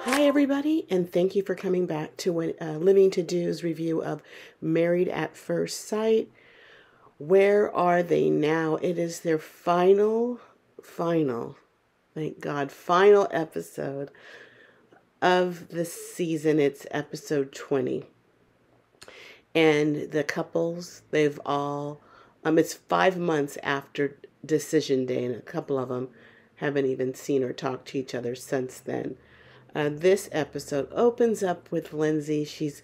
Hi, everybody, and thank you for coming back to Living to Do's review of Married at First Sight. Where are they now? It is their final, thank God, final episode of the season. It's episode 20. And the couples, they've all, it's 5 months after decision day, and a couple of them haven't even seen or talked to each other since then. This episode opens up with Lindsay. She's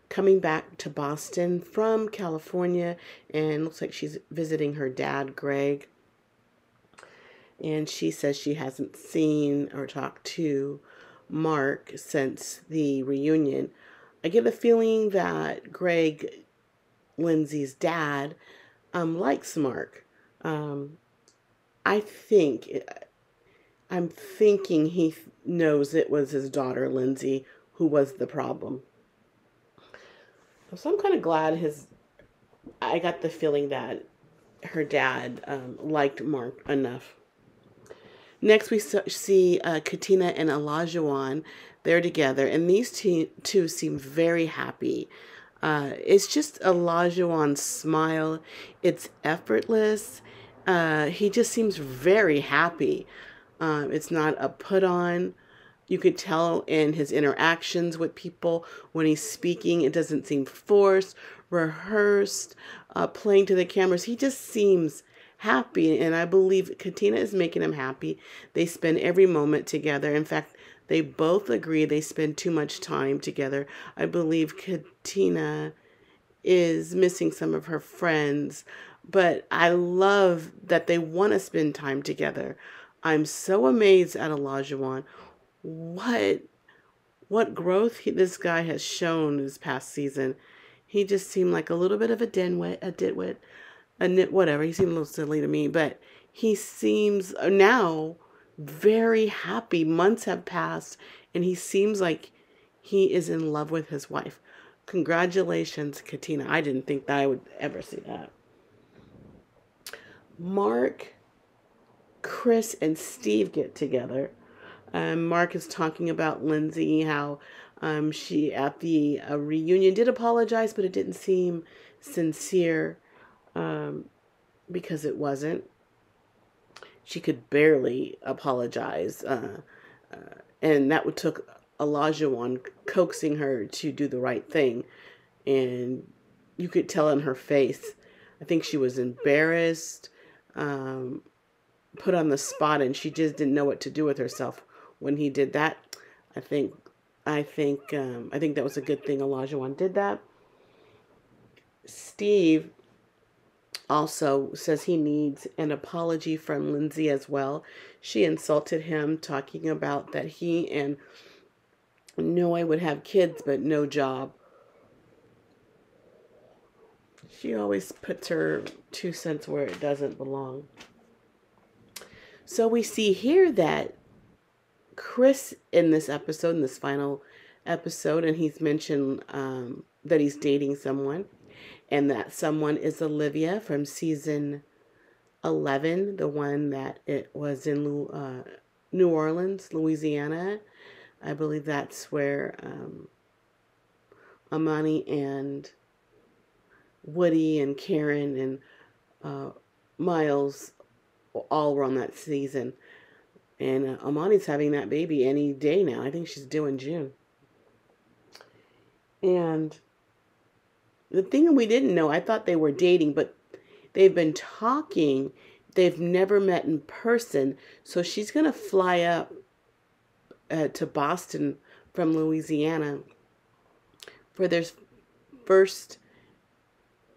coming back to Boston from California, and looks like she's visiting her dad, Greg. And she says she hasn't seen or talked to Mark since the reunion. I get the feeling that Greg, Lindsay's dad, likes Mark. I think I'm thinking he knows it was his daughter, Lindsay, who was the problem. So I'm kind of glad I got the feeling that her dad liked Mark enough. Next, we see Katina and Olajuwon. They're together, and these two seem very happy. It's just Olajuwon's smile. It's effortless. He just seems very happy. It's not a put on. You could tell in his interactions with people when he's speaking, it doesn't seem forced, rehearsed, playing to the cameras. He just seems happy, and I believe Katina is making him happy. They spend every moment together. In fact, they both agree they spend too much time together. I believe Katina is missing some of her friends, but I love that they want to spend time together. I'm so amazed at Olajuwon. What growth this guy has shown this past season. He just seemed like a little bit of a ditwit, whatever. He seemed a little silly to me, but he seems now very happy. Months have passed, and he seems like he is in love with his wife. Congratulations, Katina. I didn't think that I would ever see that. Mark, Chris, and Steve get together. Mark is talking about Lindsay, how she at the reunion did apologize, but it didn't seem sincere because it wasn't. She could barely apologize, and that took Olajuwon coaxing her to do the right thing, and you could tell in her face. I think she was embarrassed, put on the spot, and she just didn't know what to do with herself when he did that. I think that was a good thing Olajuwon did that. Steve also says he needs an apology from Lindsay as well. She insulted him, talking about that he and Noah would have kids but no job. She always puts her 2 cents where it doesn't belong. So we see here that Chris in this episode, in this final episode, and he's mentioned that he's dating someone, and that someone is Olivia from season 11, the one that it was in New Orleans, Louisiana. I believe that's where Amani and Woody and Karen and Miles all were on that season. And Amani's having that baby any day now. I think she's due in June. And the thing we didn't know, I thought they were dating, but they've been talking. They've never met in person. So she's going to fly up to Boston from Louisiana for their first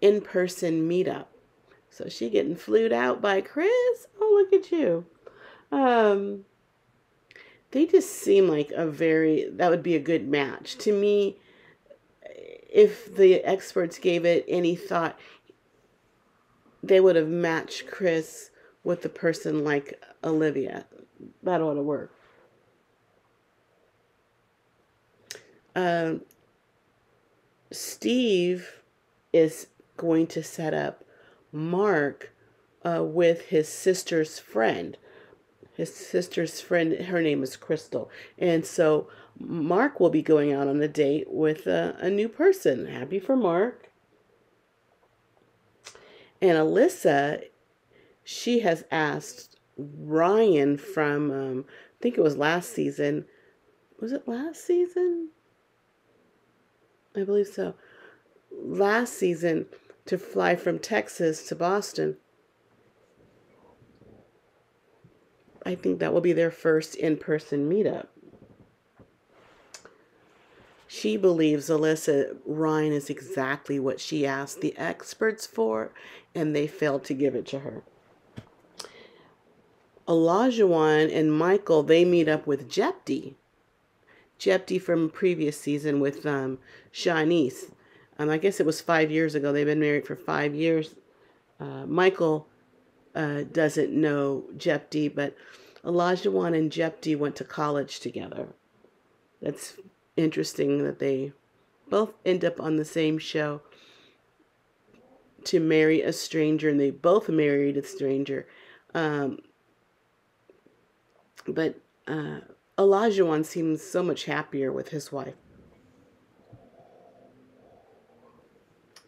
in-person meetup. So she getting flued out by Chris. Oh, look at you. They just seem like that would be a good match. To me, if the experts gave it any thought, they would have matched Chris with a person like Olivia. That ought to work. Steve is going to set up Mark with his sister's friend. His sister's friend, her name is Crystal. And so Mark will be going out on a date with a new person. Happy for Mark. And Alyssa, she has asked Ryan from, I think it was last season. Was it last season? I believe so. Last season to fly from Texas to Boston. I think that will be their first in-person meetup. She believes Alyssa Ryan is exactly what she asked the experts for, and they failed to give it to her. Olajuwon and Michael, they meet up with Jepti. Jepti from previous season with Shanice. I guess it was 5 years ago. They've been married for 5 years. Michael doesn't know Jepti, but Olajuwon and Jepti went to college together. That's interesting that they both end up on the same show to marry a stranger, and they both married a stranger. But Olajuwon seems so much happier with his wife.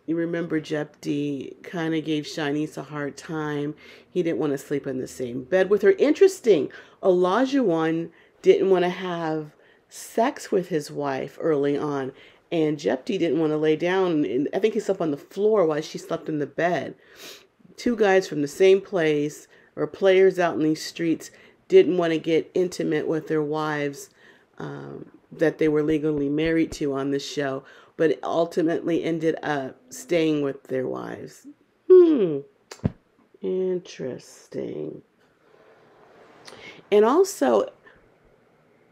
You remember Jepti kind of gave Shanice a hard time. He didn't want to sleep in the same bed with her. Interesting. Olajuwon didn't want to have sex with his wife early on. And Jepti didn't want to lay down. And I think he slept on the floor while she slept in the bed. Two guys from the same place, or players out in these streets, didn't want to get intimate with their wives that they were legally married to on this show, but ultimately ended up staying with their wives. Interesting. And also,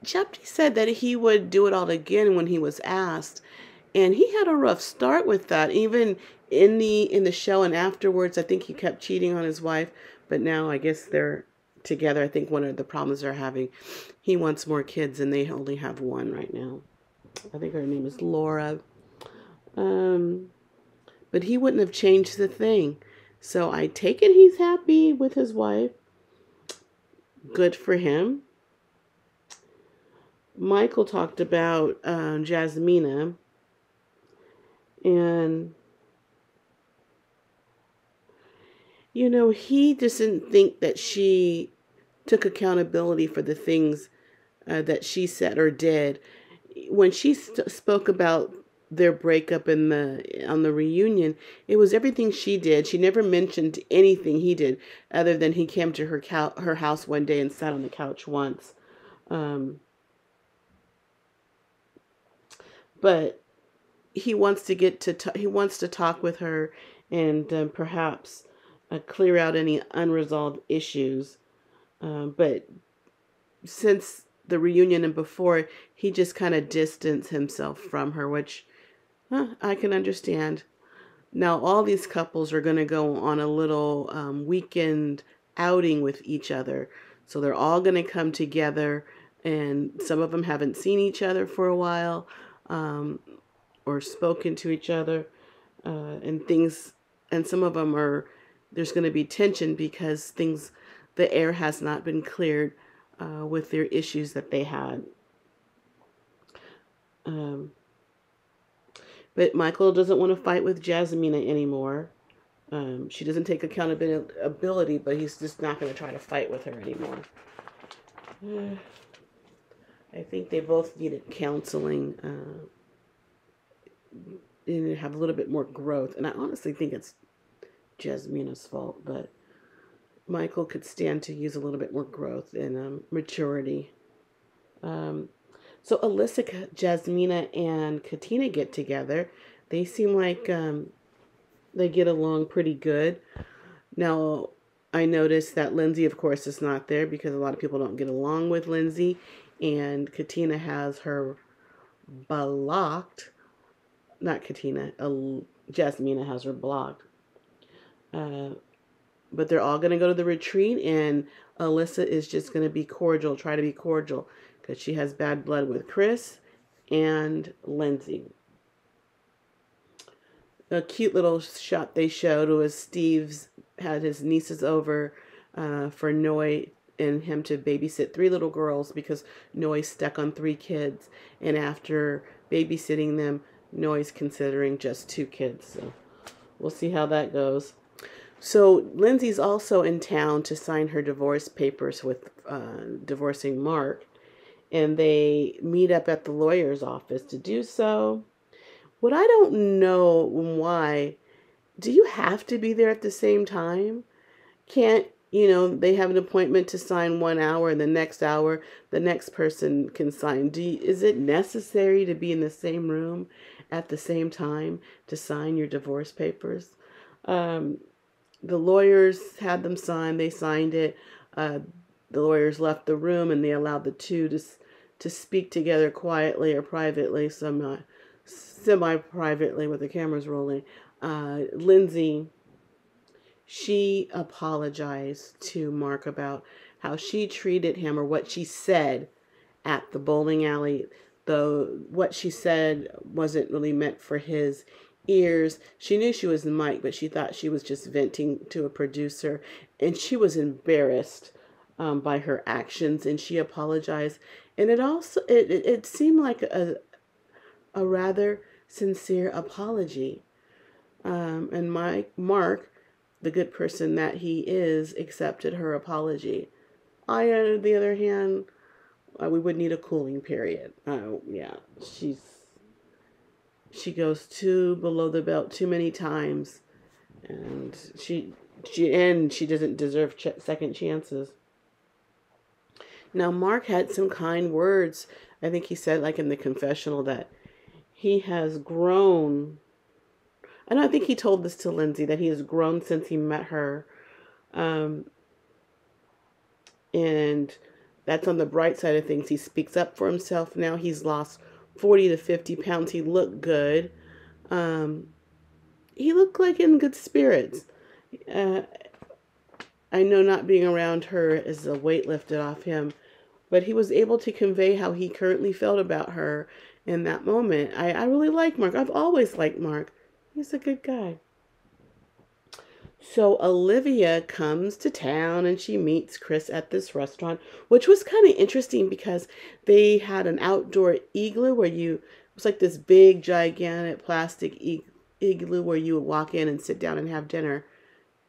Jepti said that he would do it all again when he was asked, and he had a rough start with that. Even in the show and afterwards, I think he kept cheating on his wife, but now I guess they're together. I think one of the problems they're having, he wants more kids, and they only have one right now. I think her name is Laura. But he wouldn't have changed the thing. So I take it he's happy with his wife. Good for him. Michael talked about Jasmina, and he doesn't think that she took accountability for the things that she said or did. When she spoke about their breakup on the reunion, it was everything she did. She never mentioned anything he did, other than he came to her house one day and sat on the couch once. But he wants to he wants to talk with her, and perhaps clear out any unresolved issues. But since the reunion and before, he just kind of distanced himself from her, which I can understand. Now, all these couples are going to go on a little weekend outing with each other. So they're all going to come together, and some of them haven't seen each other for a while, or spoken to each other, and some of them there's going to be tension because the air has not been cleared with their issues that they had. But Michael doesn't want to fight with Jasmina anymore. She doesn't take accountability, but he's just not going to try to fight with her anymore. I think they both needed counseling and have a little bit more growth. And I honestly think it's Jasmina's fault, but Michael could stand to use a little bit more growth and maturity. So Alyssa, Jasmina, and Katina get together. They seem like they get along pretty good. Now, I noticed that Lindsay, of course, is not there because a lot of people don't get along with Lindsay. And Katina has her blocked. Not Katina. Jasmina has her blocked. But they're all going to go to the retreat, and Alyssa is just going to be cordial, try to be cordial, because she has bad blood with Chris and Lindsay. A cute little shot they showed was Steve's had his nieces over for and him to babysit 3 little girls because Noy's stuck on 3 kids. And after babysitting them, Noy's considering just 2 kids. So we'll see how that goes. So Lindsay's also in town to sign her divorce papers with divorcing Mark. And they meet up at the lawyer's office to do so. What I don't know why, do you have to be there at the same time? Can't, they have an appointment to sign 1 hour and the next hour, the next person can sign. Is it necessary to be in the same room at the same time to sign your divorce papers? The lawyers had them sign. They signed it. The lawyers left the room and they allowed the two to speak together quietly or privately, semi-privately with the cameras rolling. Lindsay, she apologized to Mark about how she treated him or what she said at the bowling alley. Though what she said wasn't really meant for his ears. She knew she was Mike, but she thought she was just venting to a producer. And she was embarrassed by her actions, and she apologized. And it seemed like a rather sincere apology. And Mark, the good person that he is, accepted her apology. On the other hand, we would need a cooling period. Yeah, she goes too below the belt too many times, and she doesn't deserve second chances. Now, Mark had some kind words. I think he said, like in the confessional, that he has grown. And I think he told this to Lindsay, that he has grown since he met her. And that's on the bright side of things. He speaks up for himself now. He's lost 40 to 50 pounds. He looked good. He looked like in good spirits. I know not being around her is a weight lifted off him, but he was able to convey how he currently felt about her in that moment. I really like Mark. I've always liked Mark. He's a good guy. So Olivia comes to town and she meets Chris at this restaurant, which was kind of interesting because they had an outdoor igloo where it was like this big, gigantic plastic igloo where you would walk in and sit down and have dinner.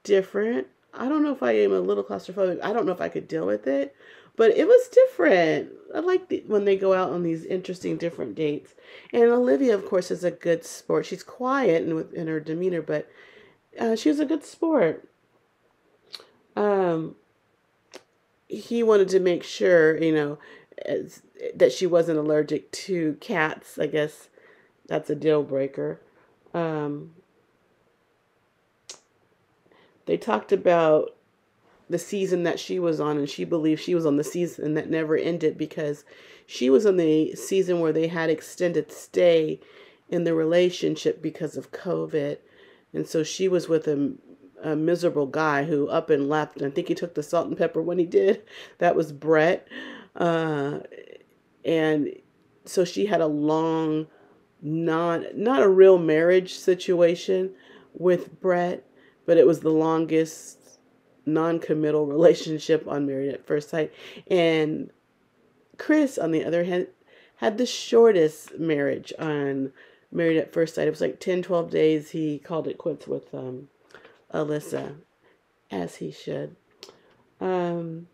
Different. I don't know if I am a little claustrophobic. I don't know if I could deal with it, but it was different. I like when they go out on these interesting, different dates. And Olivia, of course, is a good sport. She's quiet in her demeanor, but she was a good sport. He wanted to make sure, that she wasn't allergic to cats. I guess that's a deal breaker. They talked about the season that she was on, and she believed she was on the season that never ended because she was on the season where they had extended stay in the relationship because of COVID. And so she was with a miserable guy who up and left. And I think he took the salt and pepper when he did. That was Brett. And so she had a long, not a real marriage situation with Brett, but it was the longest non-committal relationship on Married at First Sight. And Chris, on the other hand, had the shortest marriage on Married at First Sight. It was like 10, 12 days. He called it quits with Alyssa, as he should. And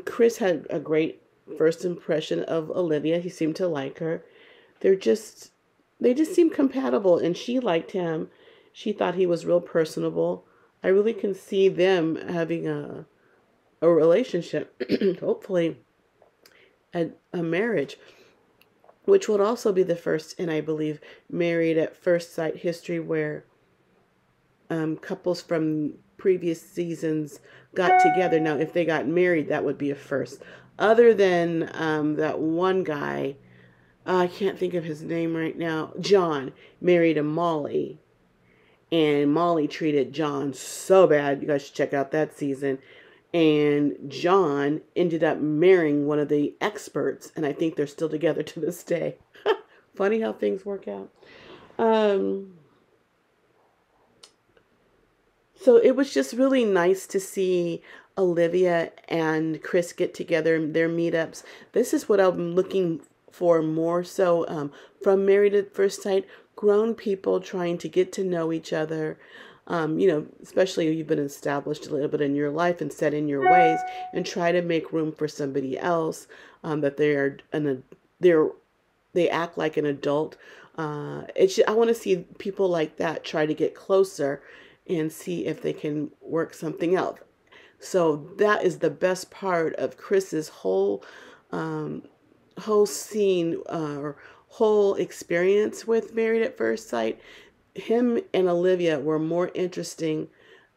Chris had a great first impression of Olivia. He seemed to like her. They just seemed compatible, and she liked him. She thought he was real personable. I really can see them having a relationship, hopefully a marriage, which would also be the first in, I believe, Married at First Sight history where couples from previous seasons got together. Now, if they got married, that would be a first. Other than that one guy, I can't think of his name right now, John, married a Molly. And Molly treated John so bad. You guys should check out that season. And John ended up marrying one of the experts. And I think they're still together to this day. Funny how things work out. So it was just really nice to see Olivia and Chris get together in their meetups. This is what I'm looking for more so from Married at First Sight, grown people trying to get to know each other. Especially if you've been established a little bit in your life and set in your ways, and try to make room for somebody else, that they act like an adult. I want to see people like that try to get closer and see if they can work something out. So that is the best part of Chris's whole scene, or whole experience with Married at First Sight. Him and Olivia were more interesting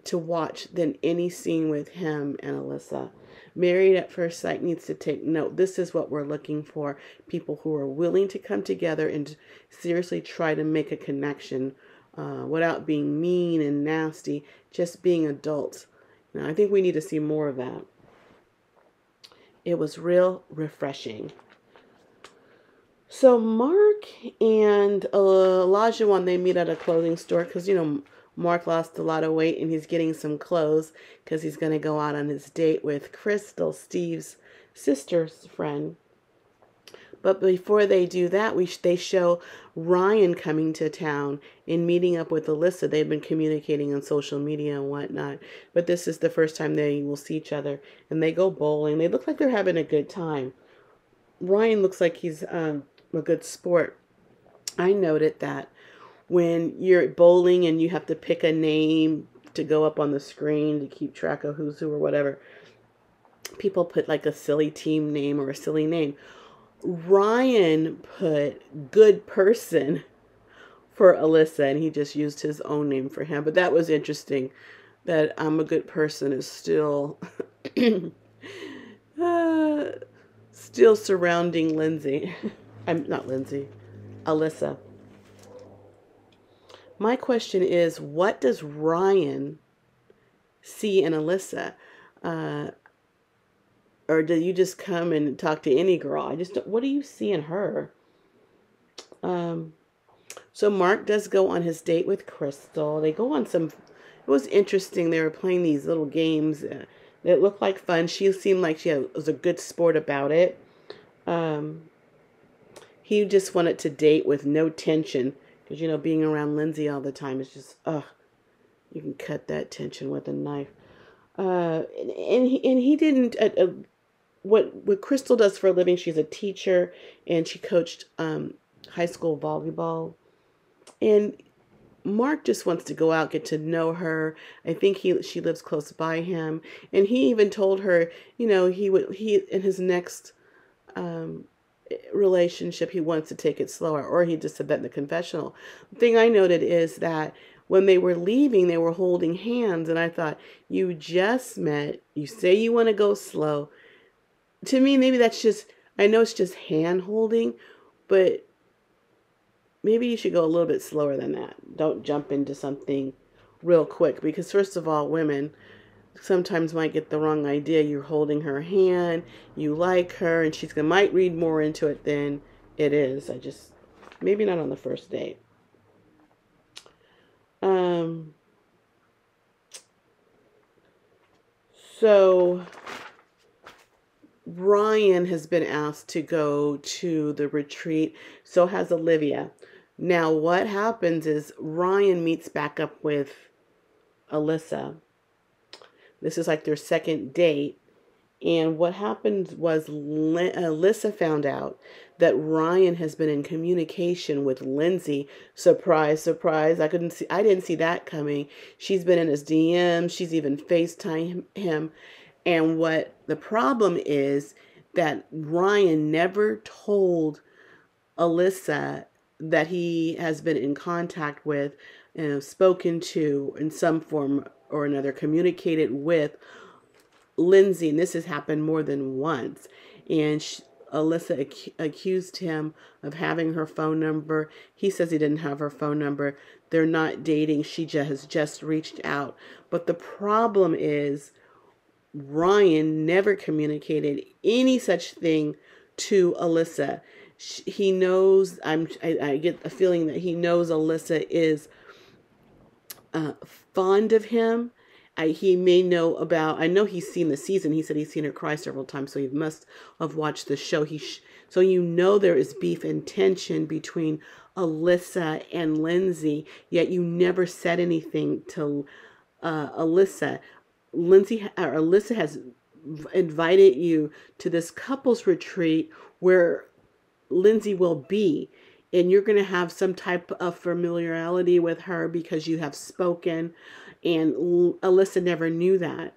to watch than any scene with him and Alyssa. Married at First Sight needs to take note. This is what we're looking for. People who are willing to come together and seriously try to make a connection, without being mean and nasty, just being adults. Now, I think we need to see more of that. It was real refreshing. So Mark and Elijah, they meet at a clothing store because, Mark lost a lot of weight and he's getting some clothes because he's going to go out on his date with Crystal, Steve's sister's friend. But before they do that, they show Ryan coming to town and meeting up with Alyssa. They've been communicating on social media and whatnot. But this is the first time they will see each other. And they go bowling. They look like they're having a good time. Ryan looks like he's a good sport. I noted that when you're bowling and you have to pick a name to go up on the screen to keep track of who's who or whatever, people put like a silly team name or a silly name. Ryan put good person for Alyssa, and he just used his own name for him. But that was interesting, that I'm a good person is still still surrounding Lindsay. I'm not Lindsay, Alyssa. My question is, what does Ryan see in Alyssa? Or do you just come and talk to any girl? What do you see in her? So Mark does go on his date with Crystal. They go on it was interesting. They were playing these little games that looked like fun. She seemed like she was a good sport about it. He just wanted to date with no tension. Because, being around Lindsay all the time is just, you can cut that tension with a knife. And he didn't, what Crystal does for a living, she's a teacher, and she coached high school volleyball. And Mark just wants to go out, get to know her. I think she lives close by him. And he even told her, he in his next relationship, he wants to take it slower, or he just said that in the confessional. The thing I noted is that when they were leaving, they were holding hands, and I thought, you just met, you say you want to go slow. To me, maybe that's just, I know it's just hand holding, but maybe you should go a little bit slower than that. Don't jump into something real quick, because first of all, women sometimes might get the wrong idea. You're holding her hand, you like her, and she might read more into it than it is. Maybe not on the first date. So Ryan has been asked to go to the retreat. So has Olivia. Now what happens is Ryan meets back up with Alyssa. This is like their second date. And what happened was Alyssa found out that Ryan has been in communication with Lindsay. Surprise, surprise. I didn't see that coming. She's been in his DMs. She's even FaceTime him. And what the problem is that Ryan never told Alyssa that he has been in contact with, spoken to in some form or another, communicated with Lindsay. And this has happened more than once. And Alyssa accused him of having her phone number. He says he didn't have her phone number. They're not dating. She has just reached out. But the problem is Ryan never communicated any such thing to Alyssa. He knows, I get a feeling that he knows Alyssa is fond of him, he may know about. I know he's seen the season. He said he's seen her cry several times, so he must have watched the show. So you know there is beef and tension between Alyssa and Lindsay. Yet you never said anything to Alyssa. Alyssa has invited you to this couples retreat where Lindsay will be, and you're going to have some type of familiarity with her because you have spoken, and Alyssa never knew that.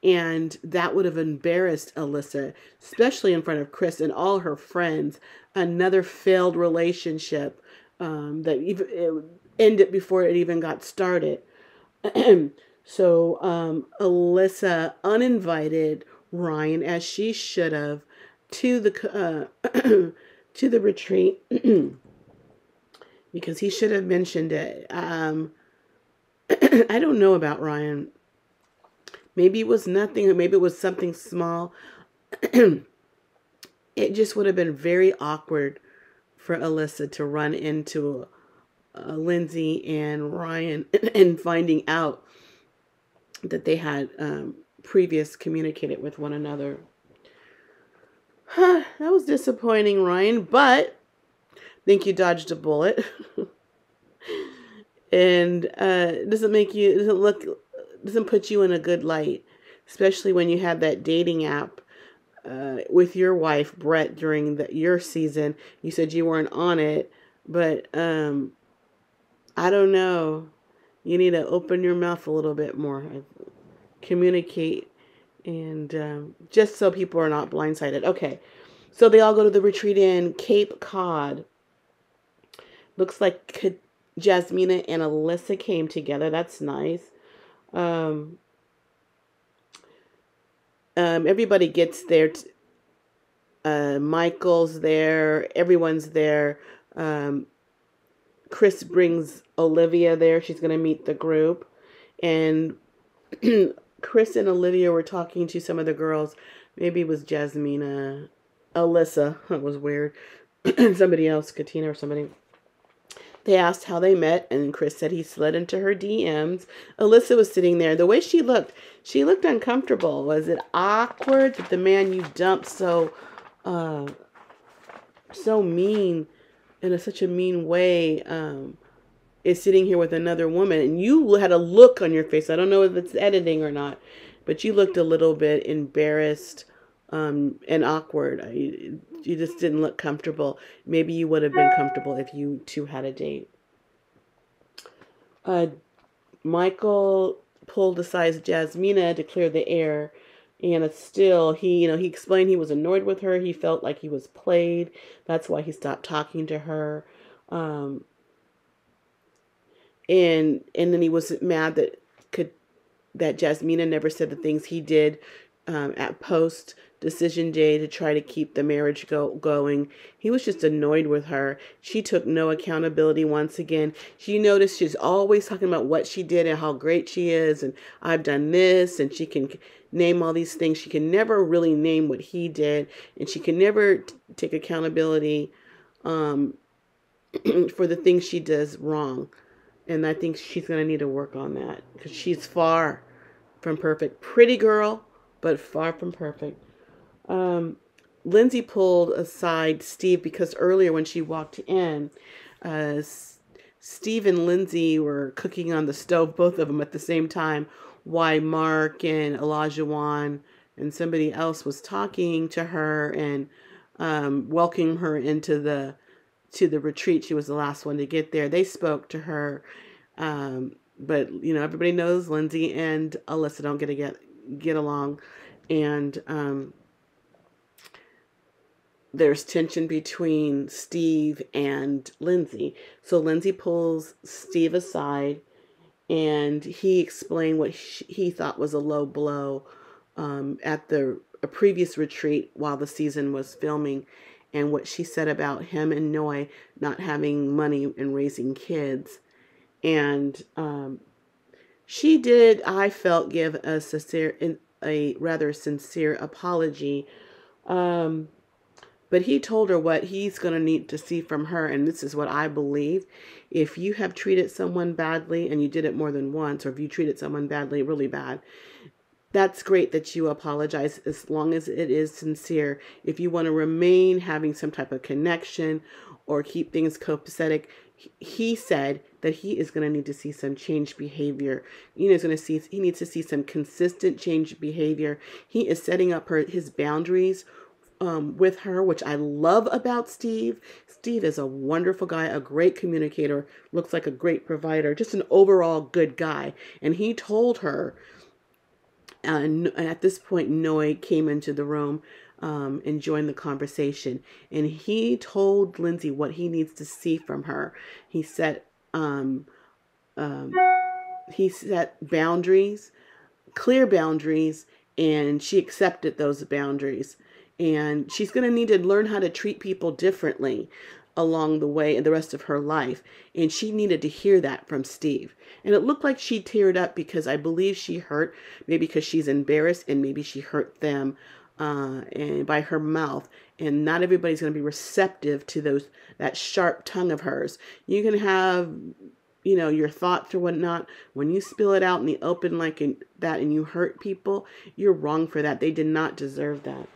And that would have embarrassed Alyssa, especially in front of Chris and all her friends. Another failed relationship that even it ended before it even got started. So Alyssa uninvited Ryan, as she should have, to the to the retreat because he should have mentioned it. I don't know about Ryan. Maybe it was nothing, or maybe it was something small. It just would have been very awkward for Alyssa to run into Lindsay and Ryan and finding out that they had previous communicated with one another. That was disappointing, Ryan, but I think you dodged a bullet. And doesn't put you in a good light, especially when you had that dating app with your wife Brett during your season. You said you weren't on it, but I don't know. You need to open your mouth a little bit more, communicate, and just so people are not blindsided. Okay, so they all go to the retreat in Cape Cod. Looks like Jasmina and Alyssa came together. That's nice. Everybody gets there. Michael's there. Everyone's there. Chris brings Olivia there. She's going to meet the group. And Chris and Olivia were talking to some of the girls. Maybe it was Jasmina. Alyssa. That was weird. Somebody else, Katina or somebody. They asked how they met, and Chris said he slid into her DMs. Alyssa was sitting there. The way she looked uncomfortable. Was it awkward that the man you dumped so mean, in such a mean way, is sitting here with another woman? And you had a look on your face. I don't know if it's editing or not, but you looked a little bit embarrassed and awkward. You just didn't look comfortable. Maybe you would have been comfortable if you two had a date. Michael pulled aside Jasmina to clear the air, and he explained he was annoyed with her. He felt like he was played. That's why he stopped talking to her. And then he was mad that Jasmina never said the things he did at post decision day to try to keep the marriage going. He was just annoyed with her. She took no accountability once again. She noticed she's always talking about what she did and how great she is, and I've done this, and she can name all these things. She can never really name what he did, and she can never take accountability for the things she does wrong. And I think she's going to need to work on that because she's far from perfect. Pretty girl, but far from perfect. Lindsay pulled aside Steve because earlier when she walked in, Steve and Lindsay were cooking on the stove, both of them at the same time, while Mark and Olajuwon and somebody else was talking to her and welcoming her into the retreat. She was the last one to get there. They spoke to her, but everybody knows Lindsay and Alyssa don't get along, and there's tension between Steve and Lindsay. So Lindsay pulls Steve aside, and he explained what he thought was a low blow at a previous retreat while the season was filming, and what she said about him and Noi not having money and raising kids. And she did, I felt, give a rather sincere apology. But But he told her what he's going to need to see from her, and this is what I believe. If you have treated someone badly and you did it more than once, or if you treated someone badly, really bad, that's great that you apologize as long as it is sincere. If you want to remain having some type of connection or keep things copacetic, he said that he is going to need to see some change behavior. He needs to see some consistent change behavior. He is setting up his boundaries with her, which I love about Steve. Steve is a wonderful guy, a great communicator, looks like a great provider, just an overall good guy. And he told her, at this point, Noe came into the room and joined the conversation. And he told Lindsay what he needs to see from her. He set boundaries, clear boundaries, and she accepted those boundaries. And she's going to need to learn how to treat people differently along the way in the rest of her life. And she needed to hear that from Steve. And it looked like she teared up because I believe she hurt, maybe because she's embarrassed, and maybe she hurt them and by her mouth. And not everybody's going to be receptive to that sharp tongue of hers. You can have, your thoughts or whatnot. When you spill it out in the open like that and you hurt people, you're wrong for that. They did not deserve that.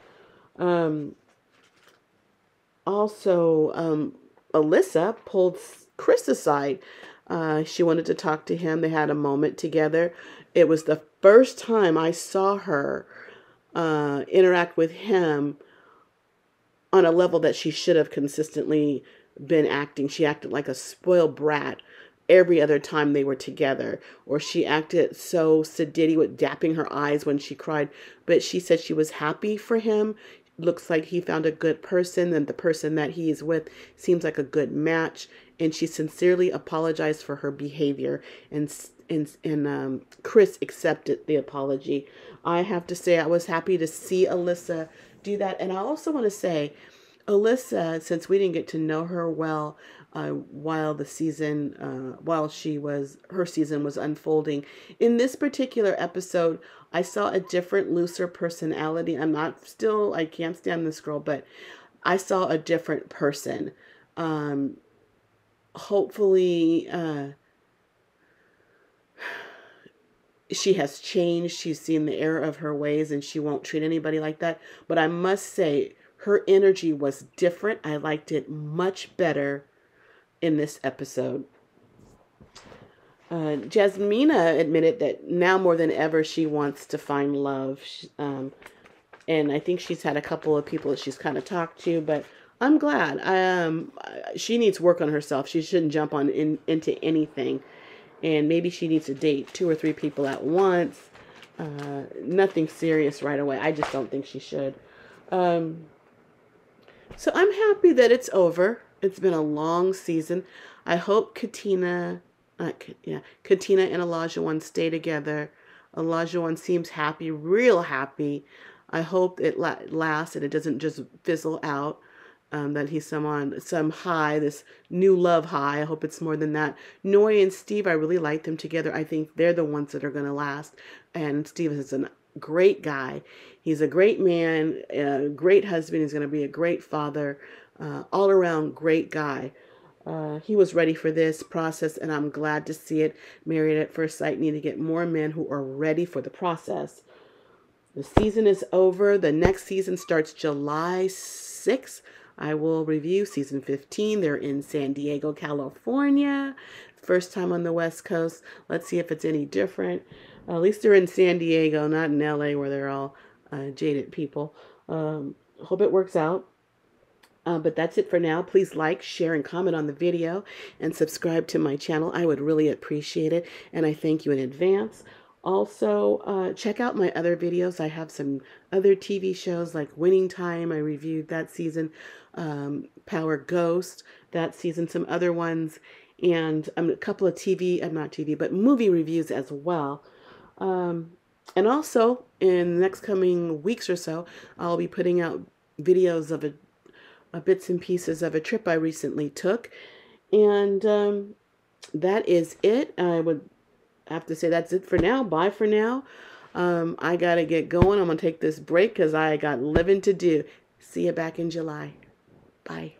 Also, Alyssa pulled Chris aside. She wanted to talk to him. They had a moment together. It was the first time I saw her interact with him on a level that she should have consistently been acting. She acted like a spoiled brat every other time they were together, or she acted so sedity with dapping her eyes when she cried. But she said she was happy for him. Looks like he found a good person, and the person that he is with seems like a good match. And she sincerely apologized for her behavior, and Chris accepted the apology. I have to say I was happy to see Alyssa do that. And I also want to say, Alyssa, since we didn't get to know her well while her season was unfolding, in this particular episode, I saw a different, looser personality. I can't stand this girl, but I saw a different person. Hopefully, she has changed. She's seen the error of her ways, and she won't treat anybody like that. But I must say, her energy was different. I liked it much better in this episode. Jasmina admitted that now more than ever she wants to find love. And I think she's had a couple of people that she's kind of talked to, but I'm glad. She needs work on herself. She shouldn't jump into anything. And maybe she needs to date 2 or 3 people at once. Nothing serious right away. I just don't think she should. So I'm happy that it's over. It's been a long season. I hope Katina and Olajuwon stay together. Olajuwon seems happy, real happy. I hope it lasts and it doesn't just fizzle out. That he's some high, this new love high. I hope it's more than that. Noe and Steve, I really like them together. I think they're the ones that are going to last. And Steve is a great guy. He's a great man, a great husband. He's going to be a great father, all around great guy. He was ready for this process, and I'm glad to see it. Married at First Sight need to get more men who are ready for the process. The season is over. The next season starts July 6th. I will review season 15. They're in San Diego, California. First time on the West Coast. Let's see if it's any different. At least they're in San Diego, not in LA where they're all jaded people. Hope it works out. But that's it for now. Please like, share, and comment on the video and subscribe to my channel. I would really appreciate it. And I thank you in advance. Also, check out my other videos. I have some other TV shows like Winning Time. I reviewed that season. Power Ghost, that season. Some other ones. And a couple of movie reviews as well. And also, in the next coming weeks or so, I'll be putting out videos of bits and pieces of a trip I recently took. And that is it. I would have to say that's it for now. Bye for now. I got to get going. I'm going to take this break because I got living to do. See you back in July. Bye.